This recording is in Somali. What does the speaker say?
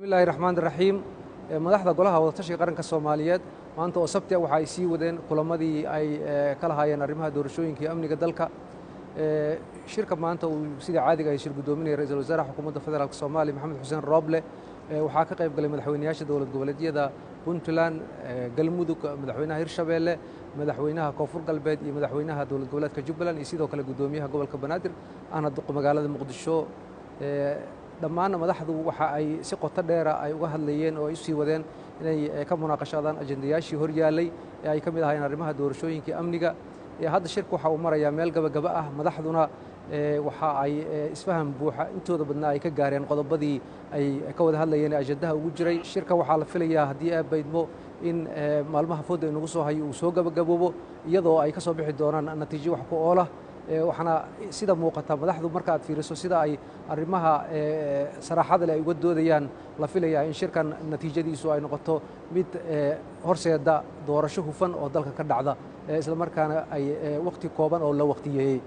bismillaahi raxmaani raxiim madaxda golaha wadatashiga qaranka Soomaaliyeed maanta oo sabti ah waxa ay sii wadeen kulamadii ay kala hayeen arrimaha doorashooyinka iyo amniga dalka shirka maanta uu sida caadiga ah shir gudoominaya ra'iisul wasaaraha xukuumadda federaalka Soomaaliya Maxamed Xuseen Rooble waxaa ka qayb galay madaxweynayaasha dowlad goboleedyada Puntland Galmudug madaxweynaha Hirshabeelle madaxweynaha Koonfur Galbeed iyo madaxweynaha dowlad goboleedka Jubbaland iyo sidoo kale gudoomiyaha gobolka Banaadir ahna magaalada Muqdisho dhammaan madaxdu waxa ay si qoto dheer ay uga hadlayeen oo ay sii wadeen inay ka munaaqashadaan ajendayaashii hor yaalay ee ay ka mid ahaayeen arrimaha doorashooyinka amniga hadda shirku waxa uu marayaa meel gabagaba ah madaxduna waxa ay isfaham buuxa intooda badnaa ay ka gaareen qodobadii ay ka wada hadlayeen ajendaha ugu jiray shirka waxaa la filayaa haddii ay baydmo in maalmaha fooda inagu soo hayo uu soo gabagaboobo iyadoo ay ka soo bixi doonaan natiijo wax ku oola waxaana sida muuqata madaxdu marka aad fiiriso sida ay arrimaha saraxada leh ay uga doodayaan la filayaa in shirkan natiijadiisu ay noqoto mid horseeda doorasho hufan oo dalka ka dhacda isla markaana ay waqti kooban oo la waqtiyeeyay